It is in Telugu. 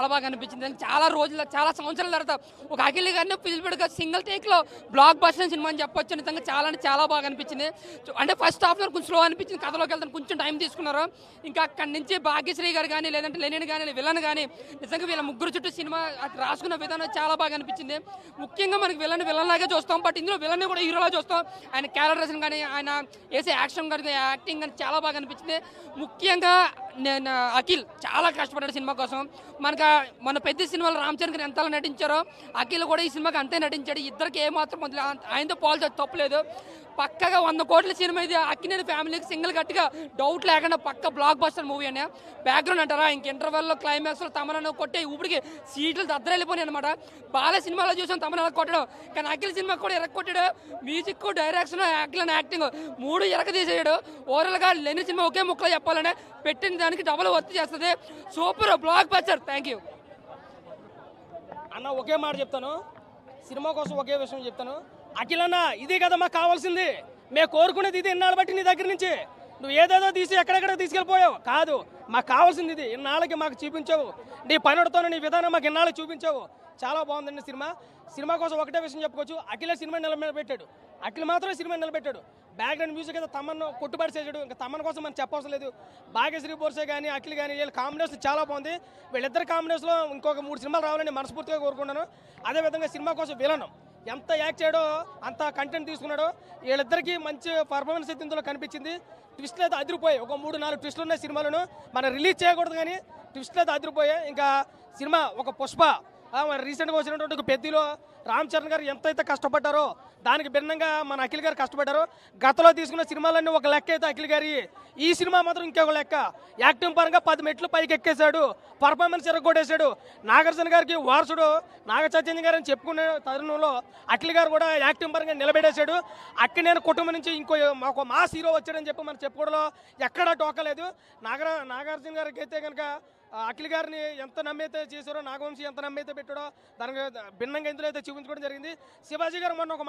చాలా బాగా అనిపించింది. చాలా రోజుల చాలా సంవత్సరాల తర్వాత ఒక అఖిల్ గారిని పిలిపెడుగా సింగిల్ టేక్లో బ్లాక్ బస్టర్ సినిమా అని చెప్పొచ్చు. నిజంగా చాలా అంటే చాలా బాగా అనిపించింది. అంటే ఫస్ట్ హాఫ్ కొంచెం స్లో అనిపించింది, కథలోకి వెళ్తాను కొంచెం టైం తీసుకున్నారు. ఇంకా అక్కడి నుంచి భాగ్యశ్రీ గారు కానీ లేదంటే లెనిన్ కానీ విలన్ కానీ నిజంగా వీళ్ళ ముగ్గురు చుట్టూ సినిమా రాసుకున్న విధానం చాలా బాగా అనిపించింది. ముఖ్యంగా మనకి విలన్ లాగే చూస్తాం, బట్ ఇందులో విలన్ కూడా హీరోలా చూస్తాం. ఆయన క్యారెక్టర్స్ కానీ ఆయన వేసే యాక్షన్ కానీ యాక్టింగ్ కానీ చాలా బాగా అనిపించింది. ముఖ్యంగా నేను అఖిల్ చాలా కష్టపడ్డాడు సినిమా కోసం. మనకు మన పెద్ద సినిమాలో రామ్ చరణ్ గారు ఎంతలా నటించారో అఖిల్ కూడా ఈ సినిమాకి అంతే నటించాడు. ఇద్దరికి ఏమాత్రం ఆయనతో పోల్చొచ్చు తప్పులేదు. పక్కగా 100 కోట్ల సినిమా ఇది. అక్కినేని ఫ్యామిలీకి సింగిల్ గట్టిగా డౌట్ లేకుండా పక్క బ్లాక్ బస్టర్ మూవీ అని. బ్యాక్గ్రౌండ్ అంటారా, ఇంక ఇంటర్వెల్లో క్లైమాక్స్లో తమను కొట్టే ఊపిడికి సీట్లు దద్దరెళ్ళిపోయి అనమాట. బాల సినిమాలో చూసాం తమను ఎలా కొట్టడం, కానీ అఖిల్ సినిమా కూడా ఎరగొట్టాడు. మ్యూజిక్, డైరెక్షన్, అఖిల్ యాక్టింగ్ 3 ఎరగ తీసేయడు. ఓవరాల్గా లేని సినిమా ఒకే ముక్కలో చెప్పాలంటే పెట్టిన దానికి డబుల్ వర్త్ చేస్తుంది. Super blockbuster. Thank you అన్న. ఒకే మాట చెప్తాను, సినిమా కోసం ఒకే విషయం చెప్తాను. అఖిల్ అన్న, ఇది కదా మాకు కావాల్సింది, మేము కోరుకునేది ఇది. ఇన్నాళ్ళు బట్టి నీ దగ్గర నుంచి నువ్వు ఏదేదో తీసి ఎక్కడెక్కడ తీసుకెళ్ళిపోయావు కాదు, మాకు కావాల్సింది ఇది. ఇన్నాళ్ళకి మాకు చూపించావు, నీ పనుడితో నీ విధానం మాకు ఇన్నాళ్ళకి చూపించావు. చాలా బాగుందండి సినిమా కోసం ఒకటే విషయం చెప్పుకోవచ్చు. అఖిలే సినిమా నిలబెట్టాడు, అఖిల్ మాత్రమే సినిమా నిలబెట్టాడు. బ్యాక్గ్రౌండ్ మ్యూజిక్ అయితే తమను కొట్టుబడిసేసాడు. ఇంకా తమన్ కోసం మనం చెప్పవసరం లేదు. భాగ్యశ్రీ బోర్సే కానీ అఖిల్ కానీ వీళ్ళ కాంబినేషన్ చాలా బాగుంది. వీళ్ళిద్దరు కాంబినేషన్లో ఇంకొక 3 సినిమాలు రావాలని మనస్ఫూర్తిగా కోరుకుంటున్నాను. అదేవిధంగా సినిమా కోసం విలనం ఎంత యాక్ట్ చేయడో అంత కంటెంట్ తీసుకున్నాడో వీళ్ళిద్దరికీ మంచి పర్ఫార్మెన్స్ అయితే ఇందులో కనిపించింది. ట్విస్ట్లు అయితే అదిరిపోయాయి. ఒక 3-4 ట్విస్టులు ఉన్నాయి సినిమాలను, మనం రిలీజ్ చేయకూడదు కానీ ట్విస్ట్లు అయితే అదిరిపోయాయి. ఇంకా సినిమా ఒక పుష్ప, రీసెంట్గా వచ్చినటువంటి ఒక పెద్దిలో రామ్ చరణ్ గారు ఎంతైతే కష్టపడ్డారో దానికి భిన్నంగా మన అఖిల్ గారు కష్టపడ్డారు. గతంలో తీసుకున్న సినిమాలన్నీ ఒక లెక్క అయితే అఖిల్ గారి, ఈ సినిమా మాత్రం ఇంకొక లెక్క. యాక్టింగ్ పరంగా 10 మెట్లు పైకి ఎక్కేశాడు, పర్ఫార్మెన్స్ ఎరగొట్టేశాడు. నాగార్జున గారికి వారసుడు నాగ చైతన్య గారు అని చెప్పుకునే తరుణంలో అఖిల్ గారు కూడా యాక్టింగ్ పరంగా నిలబెట్టేశాడు. అక్కినేని కుటుంబం నుంచి ఇంకో మాకు మాస్ హీరో వచ్చాడని చెప్పి మనం చెప్పుకోవడంలో ఎక్కడా టోకలేదు. నాగార్జున గారికి అయితే కనుక అఖిల్ గారిని ఎంత నమ్మైతే చేశారో, నాగవంశీ ఎంత నమ్మైతే పెట్టాడో దానికి భిన్నంగా ఇందులో అయితే చూపించుకోవడం జరిగింది. శివాజీ గారు మొన్న ఒక మాట